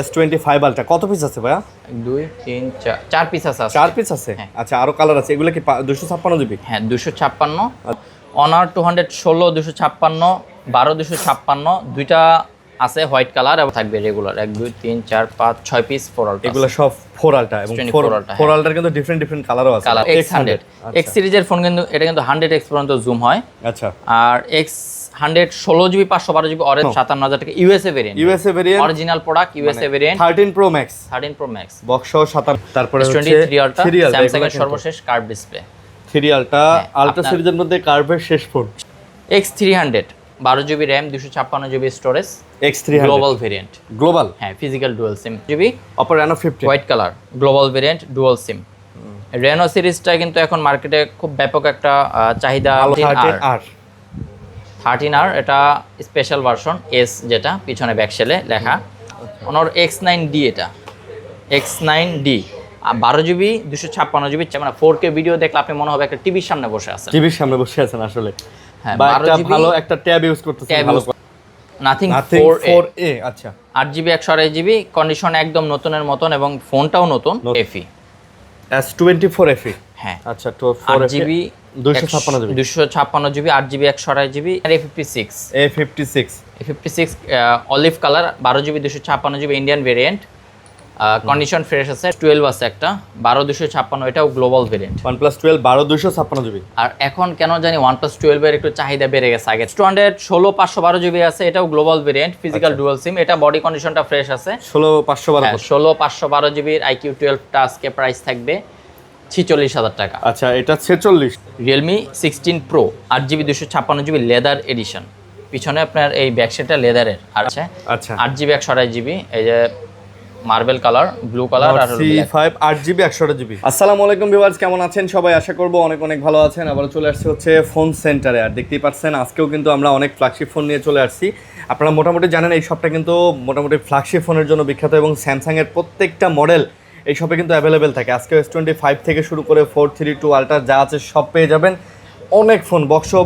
S25 ultra কত piece আছে ভাইয়া? 2 3 4 4 পিস আছে। 4 পিস আছে। আচ্ছা, আরো কালার আছে। এগুলো কি 256 জিবি? হ্যাঁ 256। অনার 216 256 12 256 দুইটা আছে হোয়াইট কালার এবং থাকবে রেগুলার 1 2 3 4 5 6 পিস 4 আলট্রা। এগুলো সব 4 আলট্রা এবং 4 আলট্রার কিন্তু ডিফারেন্ট কালারও আছে। কালার X100 X সিরিজের ফোন কিন্তু এটা কিন্তু 100x পর্যন্ত জুম হয়। আচ্ছা, আর X100 16 জিবি 512 জিবি অরেঞ্জ 57000 টাকা USA variant original product USA variant 13 Pro Max box 57। তারপরে হচ্ছে 23 আলট্রা স্যামসাং এর সর্বশেষ কার্ভ ডিসপ্লে 3 আলট্রা সিরিজের মধ্যে কার্ভের শেষ phone. X300 12 GB RAM 256 GB storage X300 global variant. Global, হ্যাঁ physical dual SIM GB Oppo Reno 50 white colour global variant dual SIM. Reno সিরিজটা কিন্তু এখন মার্কেটে খুব ব্যাপক একটা চাহিদা। 13R এটা স্পেশাল ভার্সন এস, যেটা পিছনে ব্যাকশেলে লেখা। অনর X9D এটা X9D 12 জিবি 256 জিবি, মানে 4K ভিডিও দেখলে আপনি মনে হবে একটা টিভির সামনে বসে আছেন। টিভির সামনে বসে আছেন আসলে। হ্যাঁ, বা একটা ভালো একটা ট্যাব ইউজ করতেছেন ভালো। Nothing 4A। আচ্ছা, 8GB 128 জিবি, কন্ডিশন একদম নতুনের মতন এবং ফোনটাও নতুন। FE S24 FE। হ্যাঁ আচ্ছা, তো 4GB 256 জিবি 8GB 128 জিবি আর A56 olive colour 12 GB 256 GB Indian variant. Condition fresh আছে। 12 আছে একটা 12 256, এটাও গ্লোবাল ভেরিয়েন্ট। OnePlus 12 12 256 GB. আর এখন কেন জানি OnePlus 12 এর একটু চাহিদা বেড়ে গেছে। আগে 16 512 জিবি আছে, এটাও গ্লোবাল ভেরিয়েন্ট ফিজিক্যাল ডুয়াল সিম। এটা বডি কন্ডিশনটা ফ্রেশ আছে। 16 512 জিবির IQ12টা আজকে প্রাইস থাকবে 46000 টাকা। আচ্ছা, এটা 46। Realme 16 Pro 8GB 256 GB leather addition. পিছনে আপনার এই ব্যাকসাইডটা লেদারের আর আছে। আচ্ছা, 8GB 128 জিবি, এই যে মার্বেল কালার ব্লু কালার আর C5 8GB 128 জিবি। আসসালামু আলাইকুম ভিউয়ার্স, কেমন আছেন সবাই? আশা করব অনেক ভালো আছেন। আবার চলে আসছে হচ্ছে ফোন সেন্টারে। আর দেখতেই পাচ্ছেন আজকেও কিন্তু আমরা অনেক ফ্ল্যাগশিপ ফোন নিয়ে চলে আসছি। আপনারা মোটামুটি জানেন এই শপটা কিন্তু মোটামুটি ফ্ল্যাগশিপ ফোনের জন্য বিখ্যাত এবং স্যামসাং এর প্রত্যেকটা মডেল এই শপে কিন্তু অ্যাভেলেবেল থাকে। আজকে S25 থেকে শুরু করে 432 আলট্রা যা আছে সব পেয়ে যাবেন। অনেক ফোন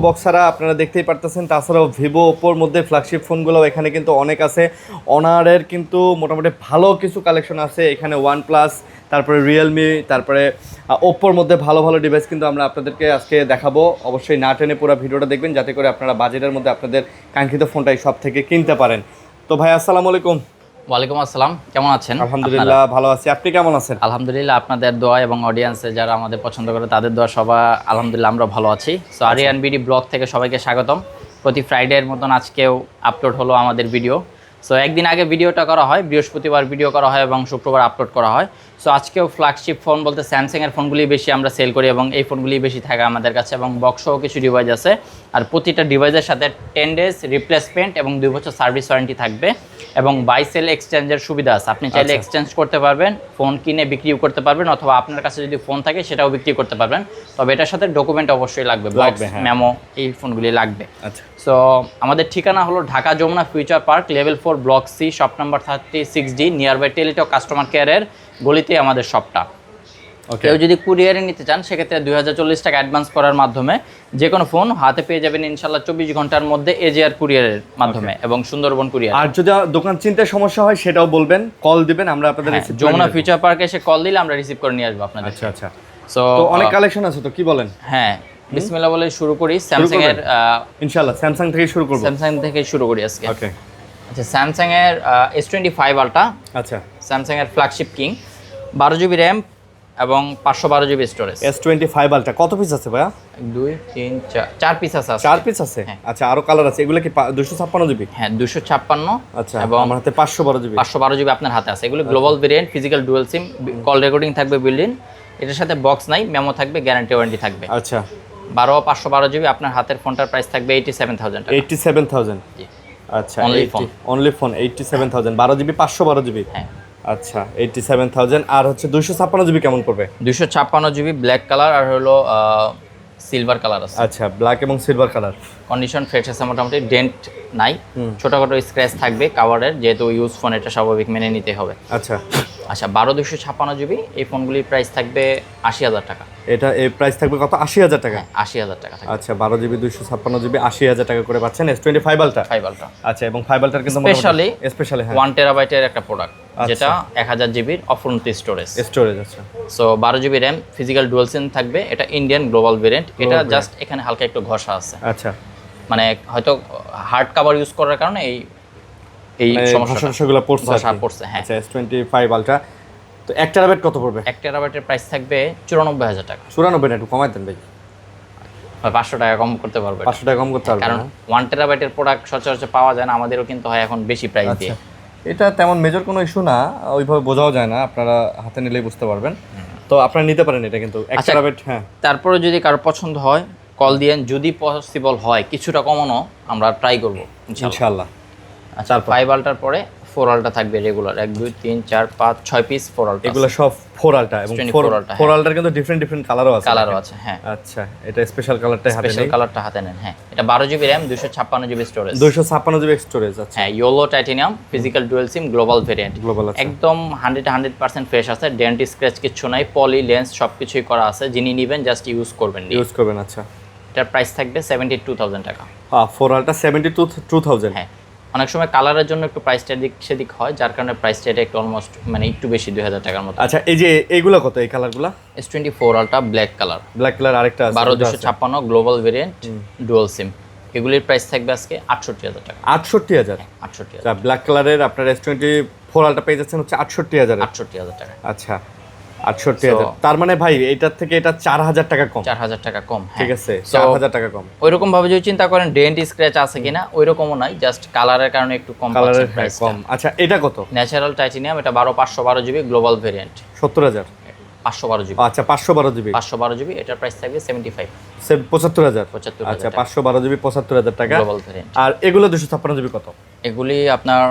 বক্সারা আপনারা দেখতেই পারতেছেন। তাছাড়াও ভিভো ওপোর মধ্যে ফ্ল্যাগশিপ ফোনগুলোও এখানে কিন্তু অনেক আছে। অনারের কিন্তু মোটামুটি ভালো কিছু কালেকশন আছে এখানে। OnePlus, তারপরে রিয়েলমি, তারপরে ওপ্পোর মধ্যে ভালো ডিভাইস কিন্তু আমরা আপনাদেরকে আজকে দেখাবো। অবশ্যই না টেনে পুরো ভিডিওটা দেখবেন যাতে করে আপনারা বাজেটের মধ্যে আপনাদের কাঙ্ক্ষিত ফোনটা এই সব থেকে কিনতে পারেন। তো ভাই আসসালামু আলাইকুম। ওয়ালাইকুম আসসালাম, কেমন আছেন? আলহামদুলিল্লাহ ভালো আছি, আপনি কেমন আছেন? আলহামদুলিল্লাহ, আপনাদের দোয়া এবং অডিয়েন্সে যারা আমাদের পছন্দ করে তাদের দোয়া সবাই আলহামদুলিল্লাহ আমরা ভালো আছি। সো আরিয়ান বিডি ব্লগ থেকে সবাইকে স্বাগতম। প্রতি ফ্রাইডের মতন আজকেও আপলোড হলো আমাদের ভিডিও। সো একদিন আগে ভিডিওটা করা হয়, বৃহস্পতিবার ভিডিও করা হয় এবং শুক্রবার আপলোড করা হয়। সো আজকেও ফ্ল্যাগশিপ ফোন বলতে স্যামসাংয়ের ফোনগুলি বেশি আমরা সেল করি এবং এই ফোনগুলি বেশি থাকে আমাদের কাছে, এবং বক্সও কিছু ডিভাইস আছে। আর প্রতিটা ডিভাইসের সাথে 10 ডেজ রিপ্লেসমেন্ট এবং 2 বছর সার্ভিস ওয়ারেন্টি থাকবে এবং বাই সেল এক্সচেঞ্জের সুবিধা আছে। আপনি চাইলে এক্সচেঞ্জ করতে পারবেন, ফোন কিনে বিক্রিও করতে পারবেন, অথবা আপনার কাছে যদি ফোন থাকে সেটাও বিক্রি করতে পারবেন। তবে এটার সাথে ডকুমেন্ট অবশ্যই লাগবে, বক্স মেমো এই ফোনগুলি লাগবে। আচ্ছা, সো আমাদের ঠিকানা হলো Dhaka Jamuna future park level 4 block C shop number 36D near by Teletalk customer কেয়ারের গলিতে আমাদের শপটা। কেউ যদি কুরিয়ারে নিতে চান সেক্ষেত্রে 2040 টাকা অ্যাডভান্স করার মাধ্যমে যে কোনো ফোন হাতে পেয়ে যাবেন ইনশাল্লাহ 24 ঘন্টার মধ্যে এজিআর কুরিয়ারের মাধ্যমে এবং সুন্দরবন কুরিয়ার। আর যদি দোকান চিনতে সমস্যা হয় সেটাও বলবেন, কল দিবেন, আমরা আপনাদের যমুনা ফিউচার পার্কে এসে কল দিলে আমরা রিসিভ করে নিয়ে আসবো আপনাদের। আচ্ছা, সো অনেক কালেকশন আছে, তো কি বলেন? হ্যাঁ, বিসমিল্লাহ বলে শুরু করি। স্যামসাং এর ইনশাআল্লাহ স্যামসাং থেকে শুরু করব। স্যামসাং থেকে শুরু করি আজকে। ওকে, আচ্ছা, স্যামসাং এর S25 আলট্রা। আচ্ছা, স্যামসাং এর ফ্ল্যাগশিপ কিং 12 জিবি র্যাম এবং 512 জিবি স্টোরেজ। S25 আলট্রা কত পিস আছে ভাইয়া? 2 3 4 পিস আছে। 4 পিস আছে। আচ্ছা, আরো কালার আছে। এগুলো কি 256 জিবি? হ্যাঁ 256। আচ্ছা, এবং আমার হাতে 512 জিবি। 512 জিবি আপনার হাতে আছে। এগুলো গ্লোবাল ভেরিয়েন্ট, ফিজিক্যাল ডুয়াল সিম, কল রেকর্ডিং থাকবে বিল্ড ইন। এটার সাথে বক্স নাই, মেমো থাকবে, গ্যারান্টি ওয়ারেন্টি থাকবে। আচ্ছা, 512 জিবি আপনার হাতের ফোনটার প্রাইস থাকবে 87,000 টাকা। 87,000। আচ্ছা, অনলি ফোন 87,000। 12 GB 512 GB. হ্যাঁ, আচ্ছা 87,000। আর হচ্ছে 256 জিবি কেমন পড়বে? 256 জিবি ব্ল্যাক কালার আর হলো সিলভার কালার আছে। আচ্ছা, ব্ল্যাক এবং সিলভার কালার। কন্ডিশন ফ্রেশ আছে, মোটামুটি ডেন্ট নাই, ছোটখাটো স্ক্র্যাচ থাকবে কাভারের, যেহেতু ইউজ ফোন এটা স্বাভাবিক মেনে নিতে হবে। আচ্ছা, আচ্ছা 12256 জিবি এই ফোনগুলির প্রাইস থাকবে 80,000 টাকা। এটা এই প্রাইস থাকবে কত? 80,000 টাকা। 80,000 টাকা থাকবে। আচ্ছা 12 জিবি 256 জিবি 80,000 টাকা করে পাচ্ছেন S25 আলট্রা। 5 আলট্রা আচ্ছা, এবং 5 আলট্রার কিন্তু স্পেশালি 1 টেরাবাইটের একটা প্রোডাক্ট, যেটা 1000 জিবির অফ্রন্ট স্টোরেজ। আচ্ছা so 12 GB RAM, physical dual SIM থাকবে, এটা ইন্ডিয়ান গ্লোবাল ভেরিয়েন্ট। এটা জাস্ট এখানে হালকা একটু ঘষা আছে, আচ্ছা, মানে হয়তো হার্ড কভার ইউজ করার কারণে এই সমস্যাগুলো পড়ছে। হ্যাঁ। আচ্ছা S25 আলট্রা, তো 1 টেরাবাইট কত পড়বে? 1 টেরাবাইটের প্রাইস থাকবে 94,000 টাকা। 94 না, একটু কমাই দেন ভাই। 500 টাকা কম করতে পারবে, 500 টাকা কম করতে পারবে কারণ 1 টেরাবাইটের প্রোডাক্ট সচরাচর পাওয়া যায় না, আমাদেরও কিন্তু হয় এখন বেশি প্রাইস দিয়ে। এটা তেমন মেজর কোনো ইস্যু না, ওইভাবে বোঝাও যায় না, আপনারা হাতে নিলেই বুঝতে পারবেন। তো আপনারা নিতে পারেন এটা, কিন্তু 1 টেরাবাইট। হ্যাঁ, তারপরে যদি কারো পছন্দ হয় কল দিয়েন, যদি পসিবল হয় কিছুটা কমানো আমরা ট্রাই করব ইনশাআল্লাহ। আচ্ছা 5 আলটার পরে 4 আলটা থাকবে রেগুলার, 1 2 3 4 5 6 পিস 4 আলটা, এগুলো সব 4 আলটা, এবং 4 আলটার কিন্তু ডিফারেন্ট কালারও আছে। হ্যাঁ। আচ্ছা, এটা স্পেশাল কালারটাই হাতে নেই, স্পেশাল কালারটা হাতে নেন। হ্যাঁ, এটা 12 GB RAM 256 GB storage, 256 GB storage. আচ্ছা, হ্যাঁ, yellow titanium physical dual SIM global variant. একদম 100% ফ্রেশ আছে, ডেন্ট স্ক্র্যাচ কিছু নাই, পলি লেন্স সবকিছুই করা আছে। যিনি নেবেন জাস্ট ইউজ করবেন। আচ্ছা, এটার প্রাইস থাকবে 72,000 টাকা। 4 আলটা 72,000। হ্যাঁ, অনেক সময় কালারের জন্য একটু প্রাইসটা দিক সেদিক হয়, যার কারণে প্রাইসটা এটা একটু অলমোস্ট মানে একটু বেশি 2,000 টাকার মতো। আচ্ছা, এই যে এইগুলো কত? এই কালারগুলো S24 আলট্রা ব্ল্যাক কালার, আরেকটা আছে 12256 গ্লোবাল ভেরিয়েন্ট ডুয়াল সিম, এগুলির প্রাইস থাকবে আজকে 68,000 টাকা। 68,000? 68,000। আচ্ছা, ব্ল্যাক কালারের আপনার S24 আলটা পেয়ে যাচ্ছেন হচ্ছে 68,000। 68,000 টাকা। আচ্ছা, 68,000। তার মানে ভাই এটার থেকে এটা 4,000 টাকা কম। 4,000 টাকা কম, ঠিক আছে, 4,000 টাকা কম। ওইরকম ভাবে যদি চিন্তা করেন ডেন্ট স্ক্র্যাচ আছে কিনা, ওইরকমও নাই, জাস্ট কালারের কারণে একটু কম পাচ্ছেন প্রাইস কম। আচ্ছা, এটা কত? ন্যাচারাল টাইটানিয়াম, এটা 512 জিবি গ্লোবাল ভেরিয়েন্ট, 70,000। 512 জিবি। আচ্ছা, 512 জিবি। 512 জিবি, এটার প্রাইস থাকবে 75। 75,000। 75,000। আচ্ছা, 512 জিবি 75,000 টাকা গ্লোবাল ভেরিয়েন্ট। আর এগুলো 256 জিবি কত? এগুলি আপনার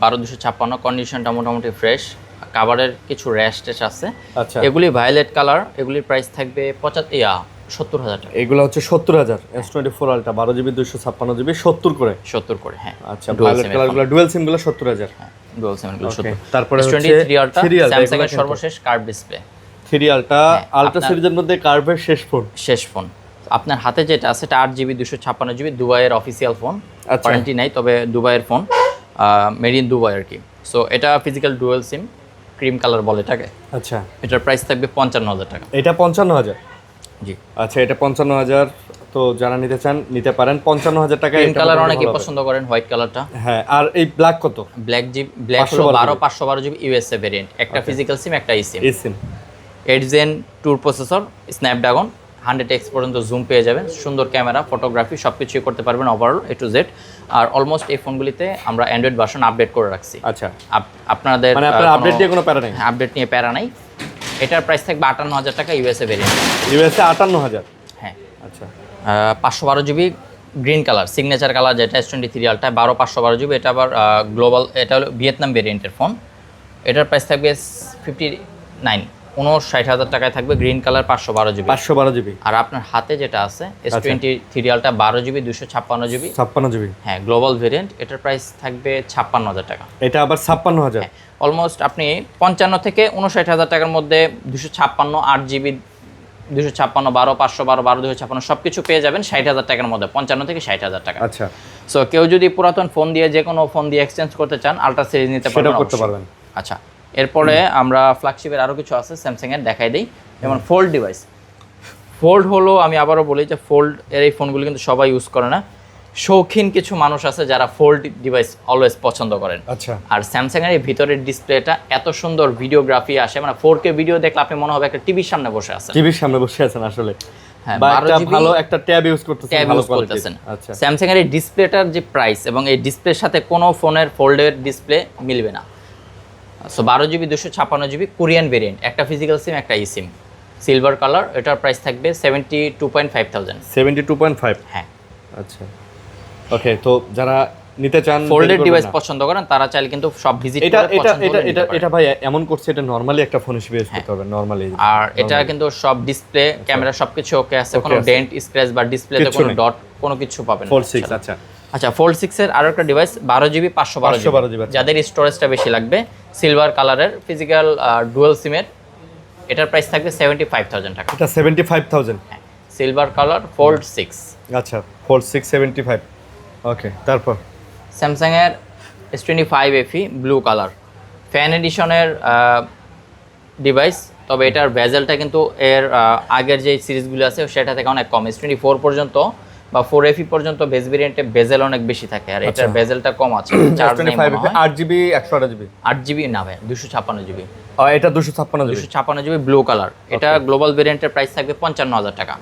12256, কন্ডিশনটা মোটামুটি ফ্রেশ, কাভারের কিছু র্যাশ ট্যাশ আছে। আচ্ছা, এগুলি ভায়োলেট কালার, এগুলির প্রাইস থাকবে 70,000 টাকা। এগুলো হচ্ছে 70,000। S24 আলটা 12 জিবি 256 জিবি 70 করে। 70 করে, হ্যাঁ। আচ্ছা, ভায়োলেট কালারগুলো ডুয়াল সিমগুলো 70,000। হ্যাঁ, ডুয়াল সিম এগুলো 70। তারপরে হচ্ছে 23 আলটা স্যামসাং এর সর্বশেষ কার্ভ ডিসপ্লে। 3 আলটা আলট্রা সিরিজের মধ্যে কার্ভের শেষ ফোন। আপনার হাতে যেটা আছে এটা 8 জিবি 256 জিবি, দুবাইয়ের অফিসিয়াল ফোন, ওয়ারেন্টি নাই, তবে দুবাইয়ের ফোন, মেড ইন দুবাই আর কি। সো এটা ফিজিক্যাল ডুয়াল সিম, ক্রিম কালার বলে এটাকে। আচ্ছা, এটার প্রাইস থাকবে 55,000 টাকা। এটা 55,000? জি। আচ্ছা, এটা 55,000। তো যারা নিতে চান নিতে পারেন 55,000 টাকা। ক্রিম কালার অনেকেই পছন্দ করেন, হোয়াইট কালারটা। হ্যাঁ, আর এই ব্ল্যাক কত? ব্ল্যাক হলো 512 জিবি ইউএসএ ভেরিয়েন্ট, একটা ফিজিক্যাল সিম, একটা সিম। 8 Gen 2 প্রসেসর, স্ন্যাপড্রাগন, 100x পর্যন্ত জুম পেয়ে যাবেন, সুন্দর ক্যামেরা, ফটোগ্রাফি সবকিছুই করতে পারবেন ওভারঅল A to Z। আর অলমোস্ট এই ফোনগুলিতে আমরা অ্যান্ড্রয়েড ভার্সন আপডেট করে রাখছি। আচ্ছা, আপনাদের মানে আপনার আপডেট নিয়ে কোনো প্যারা নেই? আপডেট নিয়ে প্যারা নাই। এটার প্রাইস থাকবে 58,000 টাকা ইউএসএ ভেরিয়েন্ট। 58,000? হ্যাঁ। আচ্ছা, 512 GB green colour, signature colour, যেটা S23 আলটা 512 জিবি। এটা আবার গ্লোবাল, এটা হলো ভিয়েতনাম ভেরিয়েন্টের ফোন। এটার প্রাইস থাকবে 59,000 টাকায় থাকবে, গ্রিন কালার 512 জিবি। 512 জিবি। আর আপনার হাতে যেটা আছে S23 আলটা 12 জিবি 256 জিবি, 56 জিবি, হ্যাঁ, গ্লোবাল ভেরিয়েন্ট। এটার প্রাইস থাকবে 56,000 টাকা। এটা আবার 56,000? অলমোস্ট আপনি 55 থেকে 59,000 টাকার মধ্যে 256, 8 জিবি 256, 12, 512, 12, 256 সব কিছু পেয়ে যাবেন 60,000 টাকার মধ্যে, 55 থেকে 60,000 টাকা। আচ্ছা, সো কেউ যদি পুরাতন ফোন দিয়ে যে কোনো ফোন দিয়ে এক্সচেঞ্জ করতে চান, আলট্রা সিরিজ নিতে পারবেন। আচ্ছা, এরপরে আমরা ফ্ল্যাগশিপের আরও কিছু আছে স্যামসাংয়ের দেখাই দিই, যেমন ফোল্ড ডিভাইস। ফোল্ড হলো, আমি আবারও বলি যে ফোল্ড এর এই ফোনগুলো কিন্তু সবাই ইউজ করে না, শৌখিন কিছু মানুষ আছে যারা ফোল্ড ডিভাইস অলওয়েজ পছন্দ করেন। আচ্ছা, আর স্যামসাংয়ের এই ভিতরের ডিসপ্লেটা এত সুন্দর ভিডিওগ্রাফি আসে, মানে 4K ভিডিও দেখলে আপনি মনে হবে একটা টিভির সামনে বসে আছেন। আসলে হ্যাঁ, বা একটা ভালো একটা ট্যাব ইউজ করতেছেন। আচ্ছা, স্যামসাং এর এই ডিসপ্লেটার যে প্রাইস এবং এই ডিসপ্লের সাথে কোনো ফোনের ফোল্ডের ডিসপ্লে মিলবে না। So 12 GB 256 GB Korean variant, একটা ফিজিক্যাল সিম, একটা সিম, সিলভার কালার। এটার প্রাইস থাকবে 72,500। 72.5? হ্যাঁ। আচ্ছা, ওকে। তো যারা নিতে চান ফোল্ডেড ডিভাইস পছন্দ করেন তারা চাইলে কিন্তু সব ভিজিট করে এটা ভাই এমন করছে, এটা নরমালি একটা ফোন হিসেবে ইউজ করতে হবে নরমালি। আর এটা কিন্তু সব ডিসপ্লে, ক্যামেরা সবকিছু ওকে আছে, কোনো ডেন্ট স্ক্র্যাচ বা ডিসপ্লেতে কোনো ডট কোনো কিছু পাবেন না। 46। আচ্ছা, আচ্ছা ফোল্ড 6 এর আরো একটা ডিভাইস 12 জিবি 512 512 জিবি আচ্ছা। যাদের স্টোরেজটা বেশি লাগবে, সিলভার কালারের ফিজিক্যাল ডুয়াল সিমের, এটার প্রাইস থাকবে 75,000 টাকা। এটা 75,000। হ্যাঁ, সিলভার কালার ফোল্ড 6। আচ্ছা ফোল্ড 675। ওকে, তারপর স্যামসাং এর S25 FE blue colour fan এডিশনের ডিভাইস, তবে এটার বেজেলটা কিন্তু এর আগের যে সিরিজগুলো আছে সেটা থেকে অনেক কম। S24 পর্যন্ত বা 4FE পর্যন্ত বেস ভেরিয়েন্টে বেজেল অনেক বেশি থাকে, আর এটার বেজেলটা কম আছে। চার্জ নেই মনে হয়। 8GB 128GB 8GB না ভাই, 256GB। এটা 256GB 256GB ব্লু কালার। এটা গ্লোবাল ভেরিয়েন্টের প্রাইস থাকবে 55,000 টাকা।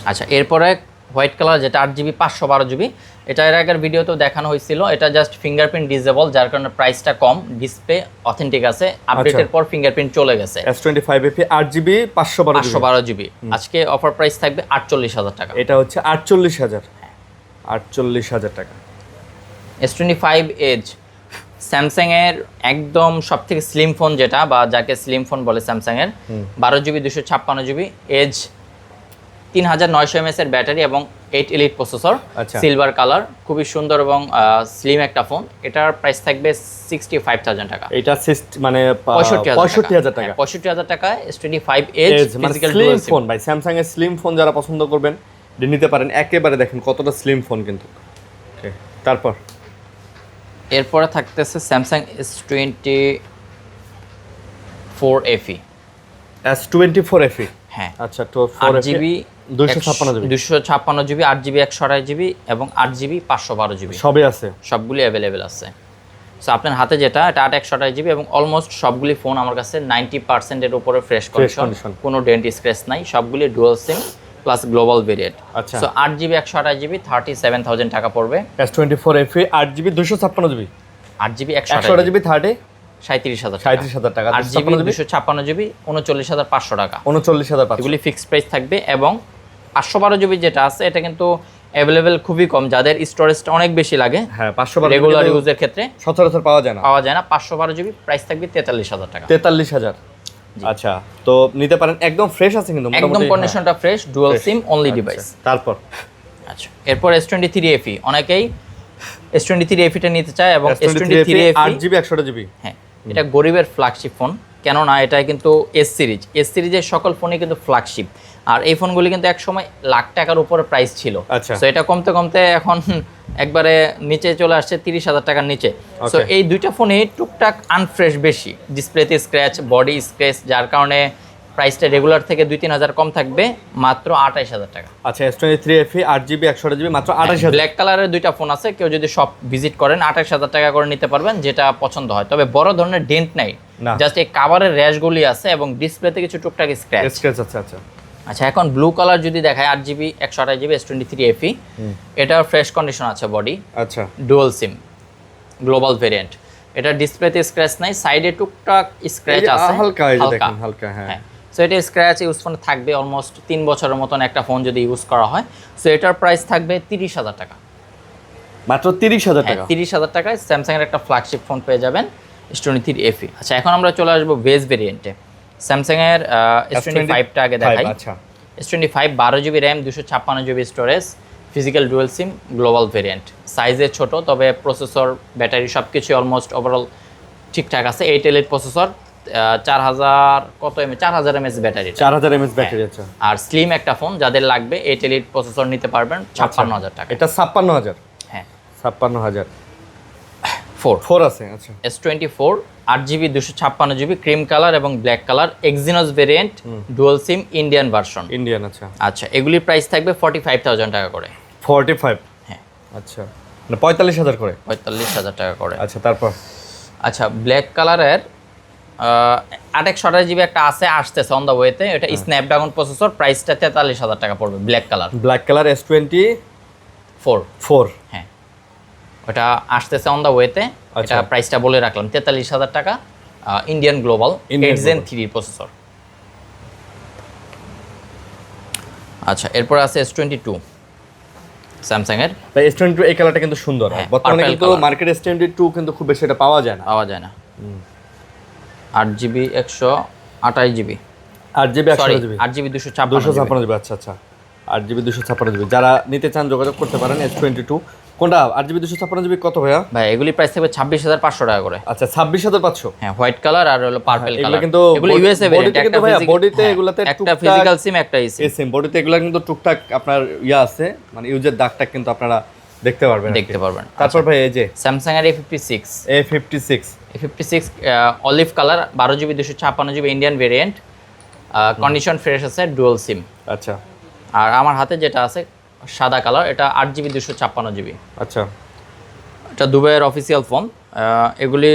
আচ্ছা, এরপরে হোয়াইট কালার যেটা 8GB 512GB, এটা এর আগের ভিডিওতেও দেখানো হয়েছিল। এটা জাস্ট ফিঙ্গারপ্রিন্ট ডিসেবল, যার কারণে প্রাইসটা কম, ডিসপ্লে অথেন্টিক আছে। আপডেটের পর ফিঙ্গারপ্রিন্ট চলে গেছে। S25 FE 8GB 512GB আজকে অফার প্রাইস থাকবে 48,000 টাকা। এটা হচ্ছে 48,000। 48,000 টাকা। S25 এজ স্যামসাং এর একদম সব থেকে স্লিম ফোন যেটা, বা যাকে স্লিম ফোন বলে স্যামসাং এর, 12GB 256GB এজ, 3900 mAh এর ব্যাটারি এবং 8 এলিট প্রসেসর, সিলভার কালার, খুবই সুন্দর এবং স্লিম একটা ফোন। এটার প্রাইস থাকবে 65,000 টাকা। এটা মানে 65,000 টাকা। 65,000 টাকা S25 edge physical slim dual phone. ভাই স্যামসাং এর স্লিম ফোন যারা পছন্দ করবেন নিতে পারেন, একেবারে দেখেন কতটা স্লিম ফোন কিন্তু। ওকে, তারপর এরপরে থাকতেছে Samsung S24 FE। S24 FE, হ্যাঁ আচ্ছা, তো 8GB 256GB 256GB 8GB 128GB এবং 8GB 512GB সবই আছে, সবগুলি অ্যাভেলেবেল আছে। সো আপনার হাতে যেটা, এটা 8 128GB এবং অলমোস্ট সবগুলি ফোন আমার কাছে 90% এর উপরে ফ্রেশ কন্ডিশন, কোনো ডেন্ট স্ক্র্যাচ নাই, সবগুলি dual SIM plus global variant. আচ্ছা, সো 8GB 128GB 37,000 টাকা পড়বে। S24 FE 8GB 256GB 8GB 128GB 37,000 টাকা। 8GB 256GB 39,500 টাকা। 39,500 এগুলি ফিক্সড প্রাইস থাকবে। এবং 512GB যেটা আছে এটা কিন্তু অ্যাভেলেবেল খুবই কম, যাদের স্টোরেজটা অনেক বেশি লাগে, হ্যাঁ 512 রেগুলার ইউজের ক্ষেত্রে সচরাচর পাওয়া যায় না। 512GB প্রাইস থাকবে 43,000 টাকা। 43,000। আচ্ছা, তো নিতে পারেন, একদম ফ্রেশ আছে কিন্তু, একদম কন্ডিশনটা fresh, dual SIM only device. তারপর আচ্ছা, এরপর S23 FE, অনেকেই S23 FE টা নিতে চায়। এবং S23 FE 8GB 128GB, হ্যাঁ, এটা গরিবের ফ্ল্যাগশিপ ফোন, কেননা এটা কিন্তু এস সিরিজের সকল ফোনই কিন্তু ফ্ল্যাগশিপ। আর এই ফোনগুলি কিন্তু এক সময় লাখ টাকার উপরে প্রাইস ছিল। আচ্ছা, সো এটা কমতে কমতে এখন একবারে নিচে চলে আসছে 30,000 টাকার নিচে। সো এই দুইটা ফোনে টুকটাক আনফ্রেশ বেশি, ডিসপ্লেতে স্ক্র্যাচ, বডি স্ক্র্যাচ, যার কারণে প্রাইসটা রেগুলার থেকে 2-3,000 কম থাকবে, মাত্র 28,000 টাকা। আচ্ছা, S23 FE 8GB 128GB মাত্র 28,000। ব্ল্যাক কালারের দুইটা ফোন আছে, কেউ যদি সব ভিজিট করেন 28,000 টাকা করে নিতে পারবেন, যেটা পছন্দ হয়। তবে বড় ধরনের ডেন্ট নাই, জাস্ট এই কাভারের র্যাশগুলি আছে এবং ডিসপ্লেতে কিছু টুকটাক স্ক্র্যাচ আছে। আচ্ছা আচ্ছা, এখন ব্লু কালার যদি দেখায় 8GB 128GB S23 FE, এটার ফ্রেশ কন্ডিশন আছে বডি, আচ্ছা, ডুয়াল সিম গ্লোবাল ভেরিয়েন্ট। এটা ডিসপ্লেতে স্ক্র্যাচ নাই, সাইডে টুকটাক স্ক্র্যাচ আছে হালকা, এই যে দেখেন হালকা, হ্যাঁ। সো এটা স্ক্র্যাচ ইউজ ফোন থাকবে অলমোস্ট 3 বছরের মতন একটা ফোন যদি ইউজ করা হয়। সো এটার প্রাইস থাকবে 30,000 টাকা, মাত্র 30,000 টাকা। 30,000 টাকায় স্যামসাং এর একটা ফ্ল্যাগশিপ ফোন পেয়ে যাবেন S23 FE। আচ্ছা, এখন আমরা চলে আসবো বেস ভেরিয়েন্টে। স্যামসাং এর S25 টা আগে দেখাই। আচ্ছা, S25 12GB RAM 256GB storage, physical dual SIM global variant. সাইজে ছোট, তবে প্রসেসর, ব্যাটারি সব কিছু অলমোস্ট ওভারঅল ঠিকঠাক আছে। 8 elite processor, 4000 mAh battery, 4000 mAh battery. আচ্ছা, আর স্লিম একটা ফোন যাদের লাগবে 8 এলিট প্রসেসর নিতে পারবেন 56,000 টাকা। এটা 56,000, হ্যাঁ 56,000 4 আছে। আচ্ছা, S24 8GB 256GB cream colour এবং black colour, Exynos variant, dual SIM, Indian version. Indian, আচ্ছা। আচ্ছা, এগুলির প্রাইস থাকবে 45,000 টাকা করে। 45, হ্যাঁ আচ্ছা, মানে 45,000 করে। 45,000 টাকা করে। আচ্ছা, তারপর আচ্ছা, ব্ল্যাক কালারের 8/128GB একটা আসতেছে অন দ্য ওয়েতে, এটা স্ন্যাপড্রাগন প্রসেসর, প্রাইসটা 43,000 টাকা পড়বে। ব্ল্যাক কালার S24, হ্যাঁ, ওটা আসতেছে অন দ্য ওয়েতে। এটা প্রাইসটা বলে রাখলাম 43,000 টাকা, ইন্ডিয়ান গ্লোবাল 8 Gen 3 প্রসেসর। আচ্ছা, এরপর আছে S22 স্যামসাং এর। S22 এই কালারটা কিন্তু সুন্দর, বর্তমানে কিন্তু মার্কেটে S22 কিন্তু খুব বেশি এটা পাওয়া যায় না। 8GB 128GB 8GB 128GB 256GB। আচ্ছা, 8GB 256GB, যারা নিতে চান যোগাযোগ করতে পারেন। S22 কোনটা 8GB 256GB কত ভাইয়া? ভাই এগুলি প্রাইস থাকবে 26,500 টাকা করে। আচ্ছা 26,500। হ্যাঁ, হোয়াইট কালার আর হলো পার্পল এগুলো কালার। কিন্তু এগুলো ইউএসএ ভেরিয়েন্ট, কিন্তু ভাইয়া বডিতে এগুলাতে একটা ফিজিক্যাল সিম একটা ইসিম। সিম বডিতে এগুলা কিন্তু টুকটাক আপনার ইয়া আছে, মানে ইউজের দাগটা কিন্তু আপনারা দেখতে পারবেন। তারপর ভাই এই যে স্যামসাং এর A56 olive colour 12GB 256GB Indian variant, condition fresh আছে, ডুয়াল সিম। আচ্ছা। আর আমার হাতে যেটা আছে সাদা কালার, এটা 8GB 256GB। আচ্ছা, এটা দুবাইয়ের অফিসিয়াল ফোন। এগুলি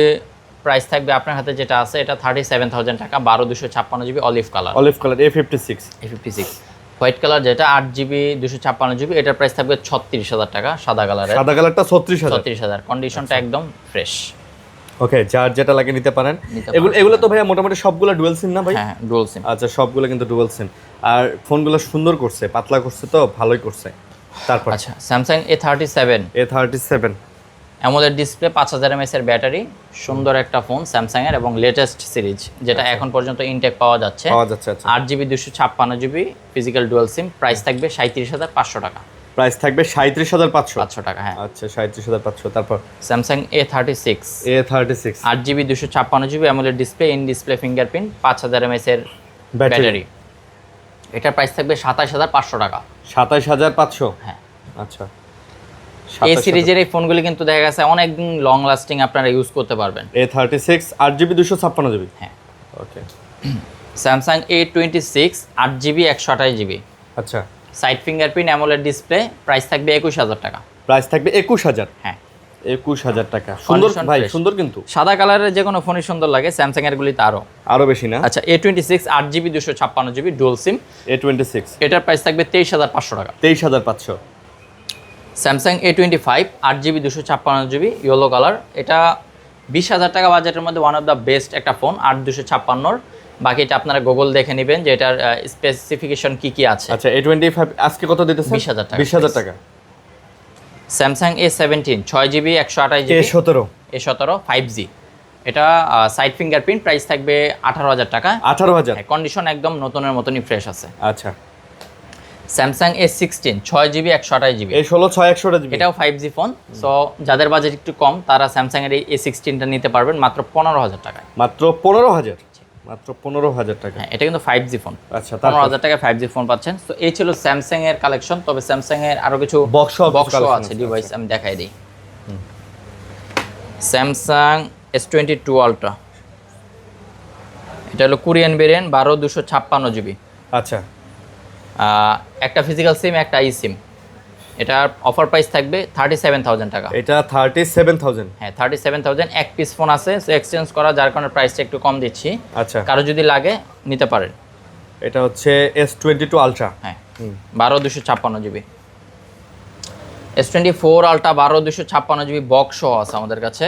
প্রাইস থাকবে আপনার হাতে যেটা আছে এটা 37,000 টাকা, 12/256GB olive colour. A56 white colour যেটা 8GB 256GB, এটার প্রাইস থাকবে 36,000 টাকা। সাদা কালারের, সাদা কালারটা 36,000। কন্ডিশনটা একদম ফ্রেশ। ওকে, যার যেটা লাগে নিতে পারেন। এগুলো তো ভাইয়া মোটামুটি সবগুলো ডুয়াল সিম না ভাই? হ্যাঁ, ডুয়াল সিম। আচ্ছা, সবগুলো কিন্তু ডুয়াল সিম। আর ফোনগুলো সুন্দর করছে, পাতলা করছে, তো ভালোই করছে। তারপর আচ্ছা, Samsung A37 AMOLED display, 5000 mAh এর ব্যাটারি, সুন্দর একটা ফোন স্যামসাং এর এবং লেটেস্ট সিরিজ, যেটা এখন পর্যন্ত ইনটেক পাওয়া যাচ্ছে। আচ্ছা। 8GB 256GB ফিজিক্যাল ডুয়াল সিম, প্রাইস থাকবে 37,500 টাকা। প্রাইস থাকবে 37,500 টাকা। হ্যাঁ, আচ্ছা 37,500। তারপর Samsung A36 8GB 256GB AMOLED display, in display fingerprint, 5000 mAh এর ব্যাটারি। এটার প্রাইস থাকবে 27,500 টাকা। 27,500। হ্যাঁ। আচ্ছা, এই সিরিজের এই ফোনগুলি কিন্তু দেখা গেছে অনেক দিন লং লাস্টিং আপনারা ইউজ করতে পারবেন। A36 8GB 256GB। হ্যাঁ। Okay. Samsung A26 8GB 128GB। আচ্ছা। Side fingerprint AMOLED display, price থাকবে 21,000 টাকা। প্রাইস থাকবে 21,000। হ্যাঁ, 21,000 টাকা। সুন্দর ভাই, সুন্দর কিন্তু। সাদা কালারের যে কোনো ফোনই সুন্দর লাগে, স্যামসাং এর গুলিতে আরো বেশি না? আচ্ছা, A26 8GB 256GB dual SIM, A26 এটার প্রাইস থাকবে 23,500 টাকা। 23,500। Samsung A25 8GB 256GB yellow colour, এটা 20,000 টাকা বাজেটের মধ্যে ওয়ান অফ দ্য বেস্ট একটা ফোন। 8/256, বাকিটা আপনারা গুগল দেখে নেবেন যে এটার স্পেসিফিকেশন কি আছে। আচ্ছা, A25 আজকে কত দিতেছে? 20,000 টাকা। 20,000 টাকা। Samsung A17 6GB 128GB A17 5G, এটা সাইড ফিঙ্গারপ্রিন্ট, প্রাইস থাকবে 18,000 টাকা। 18,000। কন্ডিশন একদম নতুনের মতনই ফ্রেশ আছে। আচ্ছা। Samsung A16 6GB 128GB A16 6/128GB, এটাও 5G ফোন। সো যাদের বাজেট একটু কম তারা স্যামসাং এর এই A16টা নিতে পারবেন মাত্র 15,000 টাকায়। মাত্র 15,000। মাত্র 15,000 টাকা। হ্যাঁ, এটা কিন্তু 5G ফোন। আচ্ছা, 15,000 টাকায় 5G ফোন পাচ্ছেন। তো এই ছিল স্যামসাং এর কালেকশন। তবে স্যামসাং এর আরো কিছু বক্স আছে, ডিভাইস আমি দেখাই দিই। স্যামসাং S22 আলট্রা, এটা হলো কোরিয়ান ভেরিয়েন্ট, 12/256GB। আচ্ছা। একটা ফিজিক্যাল সিম, একটা ই সিম। এটার অফার প্রাইস থাকবে 37,000 টাকা। এটা 37,000। হ্যাঁ, 37,000। এক পিস ফোন আছে, সো এক্সচেঞ্জ করা, যার কারণে প্রাইসটা একটু কম দিচ্ছি। আচ্ছা। কারো যদি লাগে নিতে পারেন। এটা হচ্ছে S22 আলট্রা। হ্যাঁ, 12/256GB। S24 ultra 12/256GB box সহ আছে আমাদের কাছে।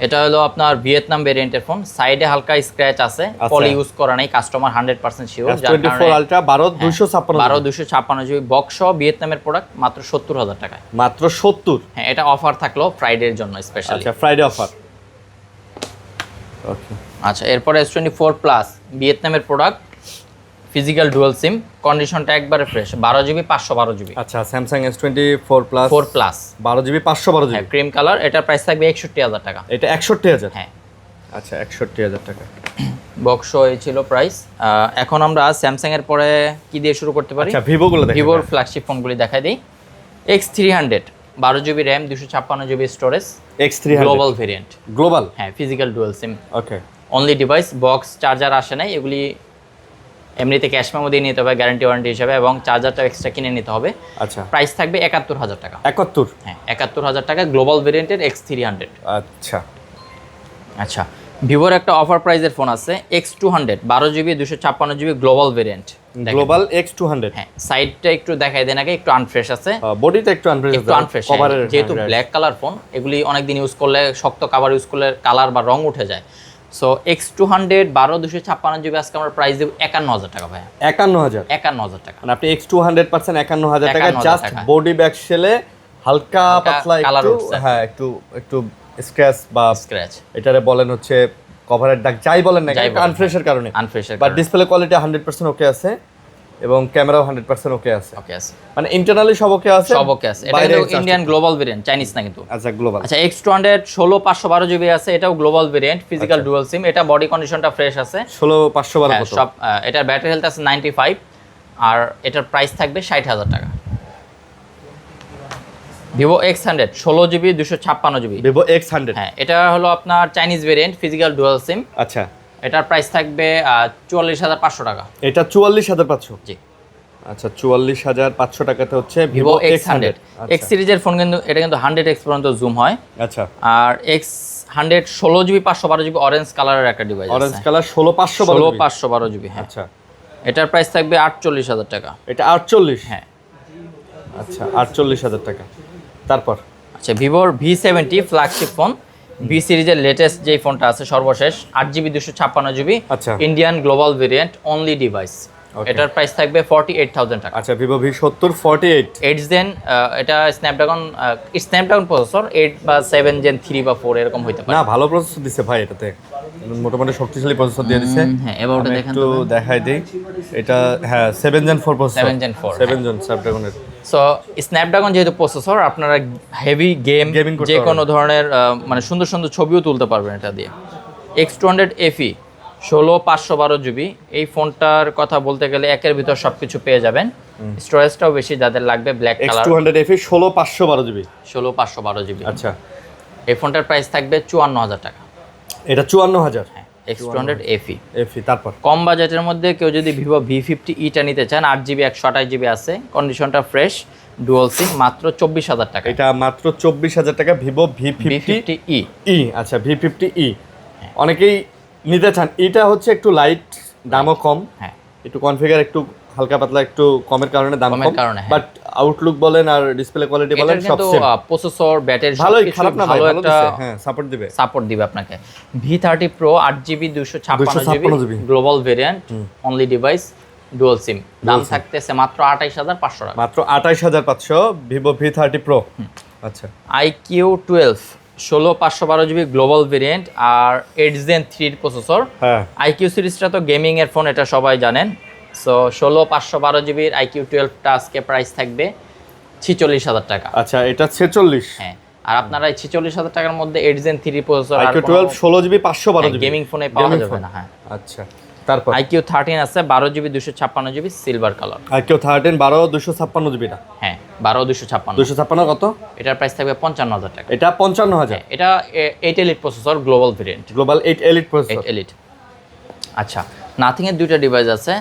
এটা হলো আপনার ভিয়েতনাম ভেরিয়েন্টের ফোন, সাইডে হালকা স্ক্র্যাচ আছে, পলি ইউজ করা নাই, customer 100% sure. S24 ultra 12/256GB box সহ ভিয়েতনামের প্রোডাক্ট, মাত্র 70,000 টাকায়। মাত্র 70। হ্যাঁ, এটা অফার থাকলো ফ্রাইডের জন্য স্পেশালি। আচ্ছা, ফ্রাইডে অফার। ওকে। আচ্ছা, এরপরে S24 প্লাস ভিয়েতনামের প্রোডাক্ট, ফিজিক্যাল ডুয়াল সিম, কন্ডিশনটা একবারে ফ্রেশ, 12GB 512GB। আচ্ছা, Samsung S24 plus 4 plus 12GB 512GB। হ্যাঁ, ক্রিম কালার, এটার প্রাইস থাকবে 61,000 টাকা। এটা 61,000। হ্যাঁ। আচ্ছা, 61,000 টাকা। বক্স এই ছিল প্রাইস। এখন আমরা স্যামসাং এর পরে কি দিয়ে শুরু করতে পারি? আচ্ছা, ভিভোগুলো দেখেন। ভিভোর ফ্ল্যাগশিপ ফোনগুলি দেখাই দিই। X300 12GB RAM 256GB storage, X300 global variant. Global. হ্যাঁ, ফিজিক্যাল ডুয়াল সিম। ওকে। অনলি ডিভাইস, বক্স চার্জার আসে নাই, এগুলি এমনিতে ক্যাশ মেমো দিয়ে নিতে হবে গ্যারান্টি ওয়ারেন্টি হিসাবে, এবং চার্জারটা এক্সট্রা কিনে নিতে হবে। আচ্ছা। প্রাইস থাকবে 71,000 টাকা। 71। হ্যাঁ, 71,000 টাকা গ্লোবাল ভেরিয়েন্টের X300। আচ্ছা। আচ্ছা, ভিভোর একটা অফার প্রাইজের ফোন আছে X200 12GB 256GB global variant. Global X200। হ্যাঁ, সাইডটা একটু দেখাই দেন আগে, একটু আনফ্রেশ আছে, বডিটা একটু আনফ্রেশ আছে, আনফ্রেশ যেহেতু ব্ল্যাক কালার ফোন, এগুলি অনেকদিন ইউজ করলে শক্ত কভার ইউজ করলে কালার বা রং উঠে যায়। সো X200 12/256GB আজকে আমরা প্রাইস দেব 51,000 টাকা ভাই। 51,000 টাকা। মানে আপনি X200 পাচ্ছেন 51,000 টাকা, জাস্ট বডি ব্যাক শেলে হালকা পাতলা একটু, হ্যাঁ, একটু স্ক্র্যাচ বা স্ক্র্যাচ, এটারে বলেন হচ্ছে কভারের দাগ, যাই বলেন না, আনফ্রেশের কারণে। বাট ডিসপ্লে কোয়ালিটি 100% ওকে আছে। এবং ক্যামেরাও 100% ওকে আছে। ওকে আছে, মানে ইন্টারনালি সব ওকে আছে, সব ওকে আছে। এটা কিন্তু ইন্ডিয়ান গ্লোবাল ভেরিয়েন্ট, চাইনিজ না কিন্তু। আচ্ছা গ্লোবাল। আচ্ছা X200 16512 জিবি আছে, এটাও গ্লোবাল ভেরিয়েন্ট, ফিজিক্যাল ডুয়াল সিম। এটা বডি কন্ডিশনটা ফ্রেশ আছে। 16512 কত? সব এটার ব্যাটারি হেলথ আছে 95, আর এটার প্রাইস থাকবে 60000 টাকা। Vivo X100 16 GB 256 GB. Vivo X100, হ্যাঁ, এটা হলো আপনার চাইনিজ ভেরিয়েন্ট, ফিজিক্যাল ডুয়াল সিম। আচ্ছা এটার প্রাইস থাকবে 44500 টাকা। এটা 44500? জি। আচ্ছা 44500 টাকাতে হচ্ছে ভিভো X100 X সিরিজের ফোন, কিন্তু এটা কিন্তু 100x পর্যন্ত জুম হয়। আচ্ছা, আর X100 16 জিবি 512 জিবি অরেঞ্জ কালারের একটা ডিভাইস, অরেঞ্জ কালার 16512 512 জিবি। হ্যাঁ, আচ্ছা এটার প্রাইস থাকবে 48000 টাকা। এটা 48? হ্যাঁ। আচ্ছা 48000 টাকা। তারপর আচ্ছা ভিভোর V70 ফ্ল্যাগশিপ ফোন, ভি সিরিজের লেটেস্ট যে ফোনটা আছে সর্বশেষ, 8GB 256 জিবি, আচ্ছা। Indian global variant, only device. এটার প্রাইস থাকবে 48000 টাকা। আচ্ছা ভিভো V70 48, 8 জেন, এটা স্ন্যাপড্রাগন প্রসেসর, 8 বা 7 জেন 3 বা 4 এরকম হইতে পারে। না ভালো প্রসেসর দিছে ভাই, এটাতে মোটামুটি শক্তিশালী প্রসেসর দিয়ে দিছে। হ্যাঁ, এবার ওটা আমি দেখেন একটু দেখাই দেই। এটা হ্যাঁ 7 Gen 4 প্রসেসর, 7 Gen 4, 7 Gen স্ন্যাপড্রাগনের। সো স্ন্যাপড্রাগন যেহেতু প্রসেসর, আপনারা হেভি Gaming করতে যে কোনো ধরনের মানে সুন্দর সুন্দর ছবিও তুলতে পারবেন এটা দিয়ে। X200 FE 16512 জিবি, এই ফোনটার কথা বলতে গেলে একের ভিতর সবকিছু পেয়ে যাবেন। স্টোরেজটাও বেশি, যাদের লাগবে black colour. X200 FE 16512 GB. 16512 GB. আচ্ছা এই ফোনটার প্রাইস থাকবে 54000 টাকা। এটা 54000? হ্যাঁ, X200 FE। তারপর কম বাজেটের মধ্যে কেউ যদি ভিভো V50e টা নিতে চান, 8GB 128GB আছে, কন্ডিশনটা ফ্রেশ, ডুয়াল সিম, মাত্র 24000 টাকা। এটা মাত্র 24000 টাকা ভিভো V50e। আচ্ছা V50e অনেকেই নিতে চান। এটা হচ্ছে একটু লাইট, দামও কম। হ্যাঁ, একটু কনফিগার একটু হালকা পাতলা, একটু কমের কারণে দাম কম, বাট আউটলুক বলেন আর ডিসপ্লে কোয়ালিটি বলেন সব সেম। প্রসেসর, ব্যাটারি ভালোই, খারাপ না ভাই, ভালো একটা দিছে। হ্যাঁ সাপোর্ট দিবে আপনাকে। V30 Pro 8GB 256GB global variant, only device, dual SIM. দাম থাকতেছে মাত্র 28500 টাকা। মাত্র 28500 ভিভো V30 Pro। আচ্ছা IQ 12 16512GB গ্লোবাল ভেরিয়েন্ট আর 8 Gen 3 প্রসেসর। হ্যাঁ, IQ সিরিজটা তো গেমিং এর ফোন, এটা সবাই জানেন। সো 16512GB IQ 12টা আজকে প্রাইস থাকবে 46000 টাকা। আচ্ছা এটা 46? হ্যাঁ, আর আপনারা এই 46000 টাকার মধ্যে 8 Gen 3 processor IQ 12 16GB 512GB gaming ফোনে পাওয়া যাবে না। হ্যাঁ, আচ্ছা তারপর IQ 13 আছে 12GB 256GB silver colour. IQ 13 12 256GB না? হ্যাঁ, 12 256। 256 কত? এটার প্রাইস থাকবে 55000 টাকা। এটা 55000? এটা 8 elite processor, global variant, global 8 elite processor. 8 elite. আচ্ছা, নাথিং এর দুইটা ডিভাইস আছে,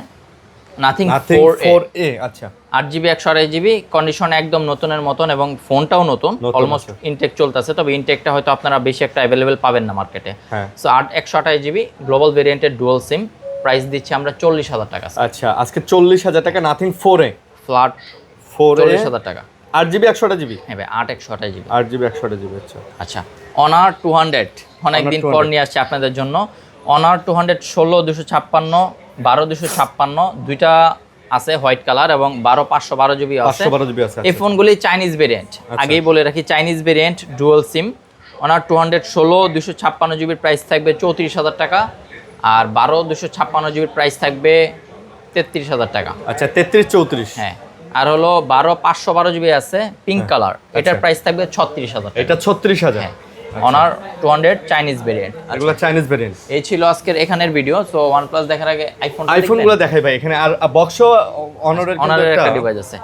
নাথিং 4A। আচ্ছা 8GB 128GB, কন্ডিশন একদম নতুনের মতন এবং ফোনটাও নতুন, অলমোস্ট ইনটেক চলতেছে, তবে ইনটেকটা হয়তো আপনারা বেশি একটা অ্যাভেলেবেল পাবেন না মার্কেটে। সো 128GB গ্লোবাল ভেরিয়েন্টের ডুয়াল সিম, প্রাইস দিচ্ছি আমরা 40000 টাকা। আচ্ছা আজকে 40000 টাকা নাথিং 4A ফ্ল্যাট 40000 টাকা। 8GB 128GB? হ্যাঁ ভাই, 8 128GB। 8GB 128GB। আচ্ছা আচ্ছা, অনার 200 অনেকদিন পর নিয়ে আসছে আপনাদের জন্য। অনার 200 16 256 12 256 দুইটা আছে, হোয়াইট কালার, এবং 12 512GB আছে। 512GB আছে। এই ফোনগুলি চাইনিজ ভেরিয়েন্ট, আগেই বলে রাখি, চাইনিজ ভেরিয়েন্ট, ডুয়াল সিম। অনার 200 16 256GBর প্রাইস থাকবে 34000 টাকা, আর 12 256GBর প্রাইস থাকবে 33000 টাকা। আচ্ছা 33 34? হ্যাঁ, আর হলো 12 512GB আছে পিঙ্ক কালার, এটার প্রাইস থাকবে 36000 টাকা। এটা 36000? হ্যাঁ, অনার 200 চাইনিজ ভেরিয়েন্ট। এগুলো চাইনিজ ভেরিয়েন্ট। এই ছিল আজকের এখানের ভিডিও। সো OnePlus দেখার আগে আইফোনগুলো দেখাই ভাই। এখানে আর বক্সও অনারের একটা ডিভাইস আছে,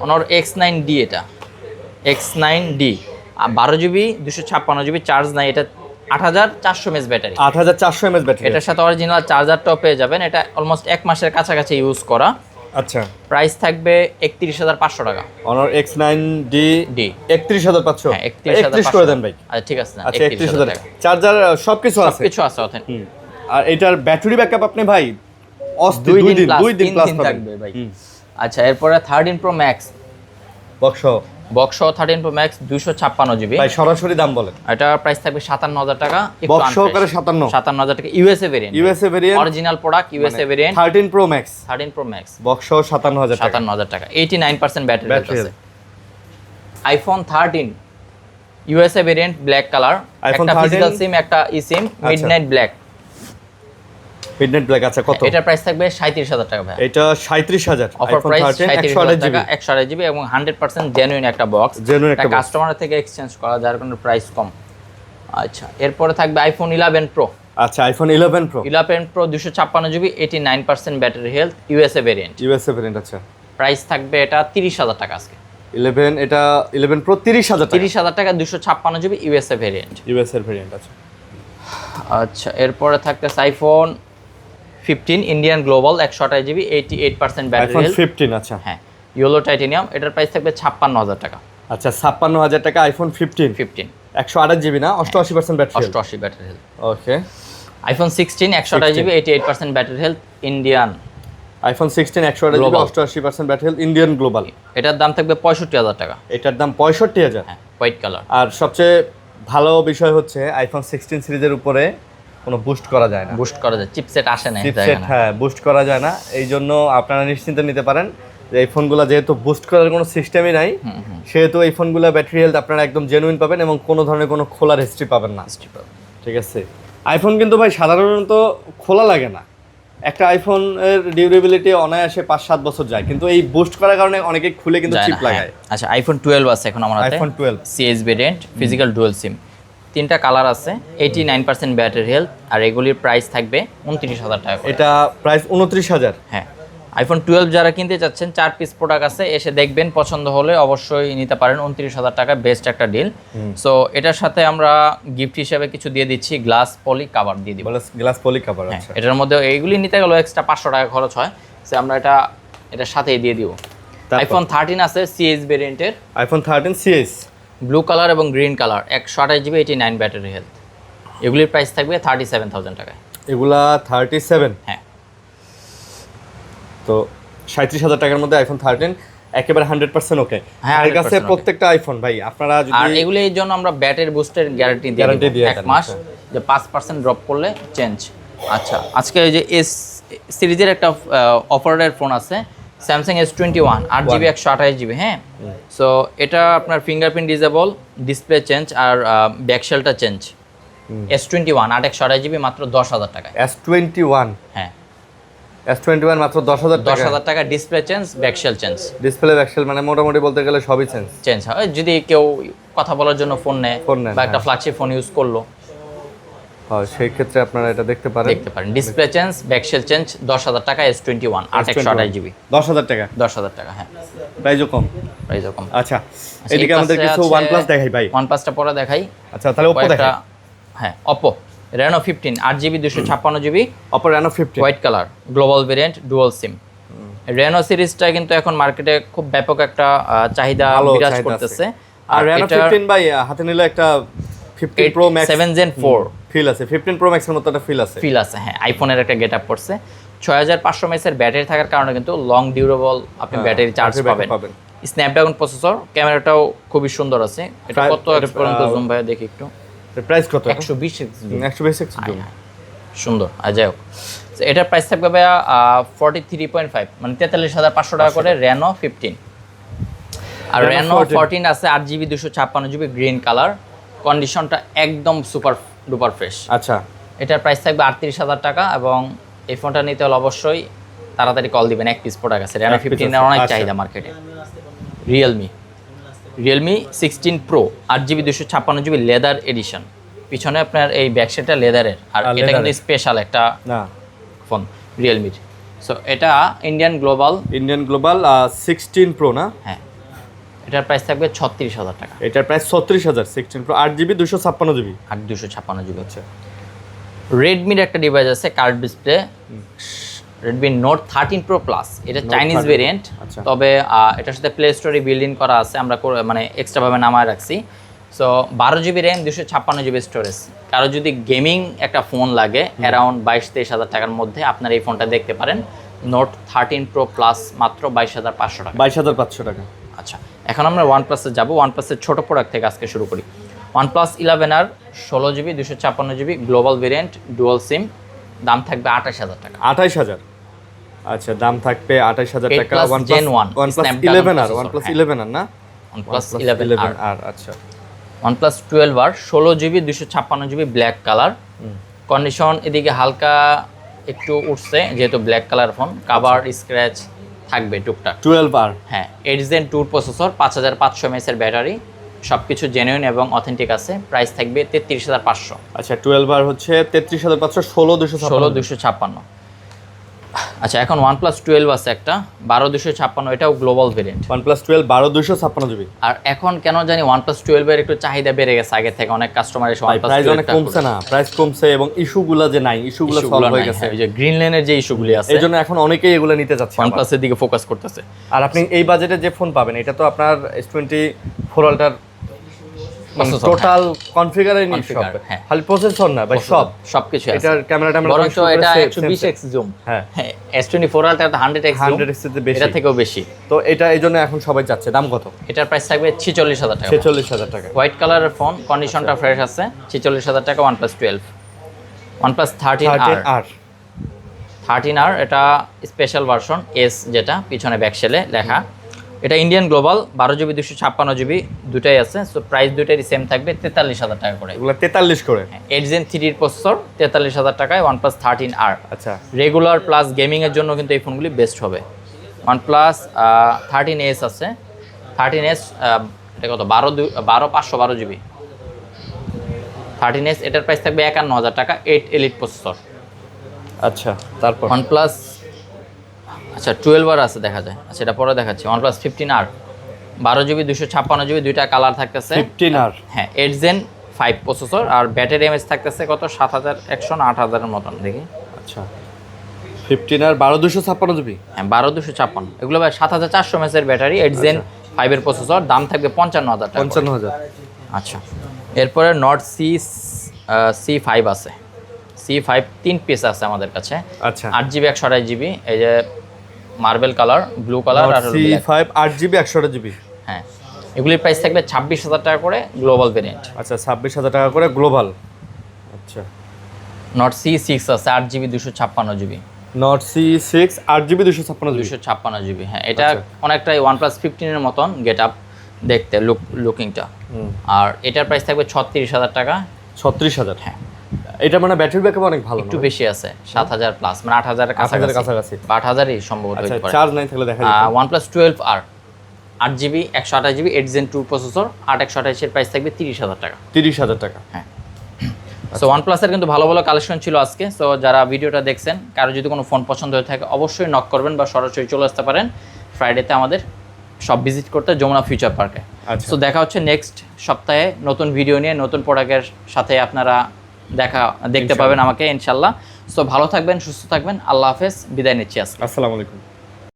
অনার X9D। এটা X9D 12GB 256GB, চার্জ নাই, এটা 8400 mAh ব্যাটারি। 8400 mAh battery. এটার সাথে অরিজিনাল চার্জারটাও পেয়ে যাবেন। এটা অলমোস্ট 1 মাসের কাছাকাছি ইউজ করা। আচ্ছা, প্রাইস থাকবে 31500 টাকা। Honour X9D 31500? হ্যাঁ, 31000 করে দেন ভাই। আচ্ছা ঠিক আছে, আচ্ছা 31000 টাকা। চার্জার সবকিছু আছে, সবকিছু আছে ওখানে। আর এটার ব্যাটারি ব্যাকআপ আপনি ভাই 2 দিন প্লাস থাকবে ভাই। আচ্ছা, এরপরে 13 Pro Max box 13 Pro Max 256GB ভাই, সরাসরি দাম বলেন। এটা প্রাইস থাকবে 57000 টাকা। বক্স সহকারে 57000 টাকা। USA variant, original product, USA variant. 13 Pro Max box 57000 টাকা। 57000 টাকা। 89% ব্যাটারি আছে। IPhone 13 USA variant, black colour, একটা ফিজিক্যাল সিম, একটা ই সিম, মিডনাইট ব্ল্যাক। মিডনাইট ব্ল্যাক আচ্ছা কত? এটার প্রাইস থাকবে 37,000 টাকা ভাই। এটা 37,000 অফার iPhone প্রাইস 13 37,000 128 টাকা, 128 জিবি এবং 100% জেনুইন একটা বক্স। Genuine একটা box। কাস্টমারের থেকে এক্সচেঞ্জ করা, যার কারণে প্রাইস কম। আচ্ছা, এরপরে থাকবে আইফোন 11 প্রো। আচ্ছা iPhone 11 pro 11 pro 256 GB, 89% battery health, USA variant. USA variant আচ্ছা। প্রাইস থাকবে এটা 30,000 টাকা আজকে। 11 এটা 11 প্রো 30,000 টাকা। 30,000 টাকা 256 GB USA variant. USA variant আচ্ছা। আচ্ছা, এরপরে থাকতেছে iPhone 15 Indian global 128 GB, 88% battery iPhone health. 15 আচ্ছা। হ্যাঁ, ইয়েলো টাইটেনিয়াম। এটার প্রাইস থাকবে 56,000 টাকা। আচ্ছা 56,000 টাকা আইফোন 15 128 জিবি না 88% battery 88 battery health. Okay. IPhone 16 128 GB, 88% battery health, Indian. IPhone 16 128 GB, 88% battery health, Indian global. এটার দাম থাকবে 65,000 টাকা। এটার দাম 65,000। হ্যাঁ, হোয়াইট কালার। আর সবচেয়ে ভালো বিষয় হচ্ছে আইফোন 16 সিরিজের উপরে কোনো বুস্ট করা যায় না। বুস্ট করা যায়, চিপসেট আসে না চিপসেট হ্যাঁ বুস্ট করা যায় না, এই জন্য আপনারা নিশ্চিন্তে নিতে পারেন যে এই ফোনগুলো যেহেতু বুস্ট করার কোনো সিস্টেমই নাই, সেহেতু এই ফোনগুলো ব্যাটারি হেলথ আপনারা একদম জেনুইন পাবেন এবং কোনো ধরনের কোনো খোলার হিস্ট্রি পাবেন না। ঠিক আছে। আইফোন কিন্তু ভাই সাধারণত খোলা লাগে না। একটা আইফোন এর ডিউরেবিলিটি অনায়াসে 5-7 বছর যায়, কিন্তু এই বুস্ট করার কারণে অনেকে খুলে কিন্তু চিপ লাগায়। আচ্ছা, আইফোন 12 আছে এখন আমার হাতে। IPhone 12 CS variant, physical dual SIM, 3টা কালার আছে, 89% ব্যাটারি হেলথ, আর এগুলির প্রাইস থাকবে 29,000 টাকা করে। এটা প্রাইস 29,000। হ্যাঁ, আইফোন 12 যারা কিনতে চাচ্ছেন 4 পিস প্রোডাক্ট আছে, এসে দেখবেন, পছন্দ হলে অবশ্যই নিতে পারেন। 29,000 টাকা বেস্ট একটা ডিল। সো এটার সাথে আমরা গিফট হিসেবে কিছু দিয়ে দিচ্ছি, গ্লাস পলি কভার দিয়ে দিব। গ্লাস পলি কভার আচ্ছা। এটার মধ্যে এইগুলি নিতে গেলে এক্সট্রা 500 টাকা খরচ হয়, সো আমরা এটার সাথেই দিয়ে দিব। আইফোন 13 আছে সিএস ভেরিয়েন্টের, আইফোন 13 সিএস, ব্লু কালার এবং green colour, 128 GB, 89 battery health. এগুলির প্রাইস থাকবে 37,000 টাকায়। এগুলা 37। হ্যাঁ, তো 37,000 টাকার মধ্যে আইফোন 13 একেবারে 100% ওকে। হ্যাঁ, আর কাছে প্রত্যেকটা আইফোন ভাই আপনারা যদি, আর এগুলির জন্য আমরা ব্যাটারি বুস্টের গ্যারান্টি দিই 1 মাস, যে 5% ড্রপ করলে চেঞ্জ। আচ্ছা, আজকে এই যে এস সিরিজের একটা অফারের ফোন আছে, স্যামসাং S21 8GB 128GB। হ্যাঁ, সো এটা আপনার ফিঙ্গারপ্রিন্ট ডিসেবল, ডিসপ্লে চেঞ্জ আর ব্যাকশেলটা চেঞ্জ। S21 8 128GB মাত্র 10,000 টাকায়। S21 হ্যাঁ, S21 মাত্র 10,000 টাকা। 10,000 টাকা, display change, back shell change. Display back shell মানে মোটামুটি বলতে গেলে সবই চেঞ্জ হয়। যদি কেউ কথা বলার জন্য ফোন নেয় বা একটা হ্যাঁ। ফ্ল্যাগশিপ ফোন ইউজ করলো, হয় সেই ক্ষেত্রে আপনারা এটা দেখতে পারেন। ডিসপ্লে চেঞ্জ, ব্যাকশেল চেঞ্জ, 10,000 টাকা। S21 8 128GB 10,000 টাকা। 10,000 টাকা। হ্যাঁ, প্রাইসও কম। প্রাইসও কম। আচ্ছা, এদিকে আমাদের কিছু OnePlus দেখাই ভাই। OnePlus-টা পরে দেখাই। আচ্ছা, তাহলে Oppo দেখাই। হ্যাঁ, Oppo Reno 15 8GB 256GB, Oppo Reno 15 white colour, global variant, dual SIM. Reno সিরিজটা কিন্তু এখন মার্কেটে খুব ব্যাপক একটা চাহিদা বিরাজ করতেছে। আর Reno 15 ভাই হাতে নিলে একটা 15 Pro Max 7 Gen 4 ফিল আছে, 15 Pro Max এর মতো একটা ফিল আছে। হ্যাঁ, আইফোনের একটা গেটআপ পড়ছে। 6500 mAh এর ব্যাটারি থাকার কারণে কিন্তু লং ডিউরেবল আপনি ব্যাটারি চার্জ পাবেন। স্ন্যাপড্রাগন প্রসেসর, ক্যামেরাটাও খুবই সুন্দর আছে। এটা কত এক্স পর্যন্ত জুম ভাই দেখি একটু। প্রাইস কত? 120x zoom. সুন্দর। আর যাই হোক, এটার প্রাইস থাকবে ভাইয়া 43.5 মানে 43,500 টাকা করে Reno 15। আর Reno 14 আছে 8GB 256GB গ্রিন কালার, কন্ডিশনটা একদম সুপার ডুপার ফ্রেশ। আচ্ছা, এটার প্রাইস থাকবে 38,000 টাকা এবং এই ফোনটা নিতে হলে অবশ্যই তাড়াতাড়ি কল দিবেন। এক পিস প্রোডাক্ট আছে, Reno 15 এর অনেক চাহিদা মার্কেটে। Realme 16 pro 8GB 256GB leather addition, পিছনে আপনার এই ব্যাকসাইডটা লেদারের, আর এটা কিন্তু স্পেশাল একটা ফোন রিয়েলমির। সো এটা ইন্ডিয়ান গ্লোবাল 16 প্রো না? হ্যাঁ, এটার প্রাইস থাকবে 36,000 টাকা। এটার price 36,000 16 pro 8GB 256GB 256GB। আচ্ছা, রেডমির একটা ডিভাইস আছে curve display, Redmi Note 13 Pro Plus। এটা চাইনিজ ভেরিয়েন্ট, তবে এটার সাথে প্লে স্টোরে বিল্ড ইন করা আছে, আমরা মানে এক্সট্রা ভাবে নামায় রাখছি। So 12GB RAM, 256GB storage. কারো যদি গেমিং একটা ফোন লাগে অ্যারাউন্ড 22-23,000 টাকার মধ্যে, আপনার এই ফোনটা দেখতে পারেন। Note 13 Pro Plus মাত্র 22,500 টাকা। 22,500 টাকা। আচ্ছা, এখন আমরা OnePlus-এ যাব। OnePlus-এর ছোট প্রোডাক্ট থেকে আজকে শুরু করি। OnePlus 11R 16GB 256GB global variant, dual SIM, দাম থাকবে 28,000 টাকা। 28,000। আচ্ছা, দাম থাকবে 28,000 টাকা। OnePlus 11R, OnePlus 11R না? OnePlus 11R। আচ্ছা, OnePlus 12R 16GB 256GB black colour, condition এদিকে হালকা একটু উঠছে, যেহেতু black colour phone, cover scratch থাকবে টুকটাক। 12R হ্যাঁ, 8 Gen 2 প্রসেসর, 5500 mAh এর ব্যাটারি, সব কিছু জেনুইন এবং অথেন্টিক আছে। প্রাইস থাকবে 33,500। আচ্ছা 12R হচ্ছে 33,500, 16,256 16,256। আচ্ছা, এখন OnePlus 12 আছে একটা 12,256, এটাও গ্লোবাল ভেরিয়েন্ট। OnePlus 12 12,256 GB. আর এখন কেন জানি OnePlus 12 এর একটু চাহিদা বেড়ে গেছে আগের থেকে, অনেক কাস্টমার এসে OnePlus প্রাইস 12 অনেক কমছে না, প্রাইস কমছে এবং ইস্যুগুলো যে নাই, ইস্যুগুলো সলভ ইস্যুগুলো হয়ে নাই। গেছে। হ্যাঁ, ওই যে গ্রিন লেনের যে ইস্যুগুলি আছে, এই জন্য এখন অনেকেই এগুলো নিতে যাচ্ছে, OnePlus এর দিকে ফোকাস করতেছে। আর আপনি এই বাজেটে যে ফোন পাবেন, এটা তো আপনার S24 Ultra Processor, টোটাল কনফিগারই নেই সব, Configure, হ্যাঁ। খালি প্রসেসর না ভাই, সবকিছু আছে। এটার ক্যামেরা বরঞ্চ এটা 120x জুম। হ্যাঁ, S24 Ultra 100x zoom, 100x এর বেশি, এটা থেকেও বেশি। তো এটা এই জন্য এখন সবাই যাচ্ছে। দাম কত? এটার প্রাইস থাকবে 46,000 টাকা। 46,000 টাকা। হোয়াইট কালারের ফোন, কন্ডিশনটা ফ্রেশ আছে। 46,000 টাকা OnePlus 12। OnePlus 13R। 13R এটা স্পেশাল ভার্সন এস, যেটা পিছনে ব্যাকশেলে লেখা। এটা ইন্ডিয়ান গ্লোবাল, 12GB 256GB দুটাই আছে। সো প্রাইস দুটাই সেম থাকবে 43,000 টাকা করে। এগুলো 43 করে। 8 Gen 3 প্রসেসর, 43,000 টাকায় OnePlus 13R। আচ্ছা, রেগুলার প্লাস গেমিং এর জন্য কিন্তু এই ফোনগুলি বেস্ট হবে। OnePlus 13s আছে। 13s এটা কত? 512GB। 13s এটার প্রাইস থাকবে 51,000 টাকা, 8 এলিট প্রসেসর। আচ্ছা তারপর OnePlus, আচ্ছা 12R আছে দেখা যায়। আচ্ছা এটা পরে দেখাচ্ছি। OnePlus 15R, 12GB 256GB, দুইটা কালার থাকতেছে। 15R, হ্যাঁ, 8 Gen 5 প্রসেসর, আর ব্যাটারি এমএএইচ থাকতেছে কত? 7,100 না 8,000 এর মতন দেখি। আচ্ছা 15R 12,256GB। হ্যাঁ 12,256, এগুলো ভাই 7,400 mAh এর ব্যাটারি, 8 Gen 5 এর প্রসেসর, দাম থাকবে 55,000 টাকা। 55,000। আচ্ছা, এরপরে Nord C5 আছে। C5 3 পিস আছে আমাদের কাছে। আচ্ছা 8GB 128GB, এই যে মার্বেল কালার, ব্লু কালার আর হলো black। C5 8GB 128GB। হ্যাঁ, এগুলির প্রাইস থাকবে 26,000 টাকা করে, গ্লোবাল ভেরিয়েন্ট। আচ্ছা 26,000 টাকা করে গ্লোবাল। আচ্ছা Nord C6 আছে 8GB 256GB। Nord C6 8GB 256GB। 256GB, হ্যাঁ এটা আচ্ছা। অনেকটাই OnePlus 15 এর মতন গেট আপ দেখতে, লুকিংটা। আর এটার প্রাইস থাকবে 36,000 টাকা। 36,000। হ্যাঁ, এটা মানে ব্যাটারি ব্যাকআপ অনেক ভালো, একটু বেশি আছে, 7,000 প্লাস, মানে 8,000 এর 8,000 কাছাকাছি, কাছাকাছি। বা 8,000ই সম্ভবত আচ্ছা হতে পারে। চার্জ নাই থাকলে দেখা যায়। OnePlus 12R, 8GB 128GB, 8 Gen 2 processor, 8/128 এর প্রাইস থাকবে 30,000 টাকা। 30,000 টাকা। হ্যাঁ। সো OnePlus এর কিন্তু ভালো ভালো কালেকশন ছিল আজকে। সো যারা ভিডিওটা দেখছেন, কারো যদি কোনো ফোন পছন্দ হয়ে থাকে অবশ্যই নক করবেন বা সরাসরি চলে আসতে পারেন ফ্রাইডেতে আমাদের সব ভিজিট করতে, যমুনা ফিউচার পার্কে। আচ্ছা। সো দেখা হচ্ছে নেক্সট সপ্তাহে নতুন ভিডিও নিয়ে, নতুন প্রোডাক্টের সাথে আপনারা দেখতে পাবেন আমাকে ইনশাল্লাহ। সো ভালো থাকবেন, সুস্থ থাকবেন, আল্লাহ হাফেজ, বিদায় নিচ্ছি আজকে। আসসালামু আলাইকুম।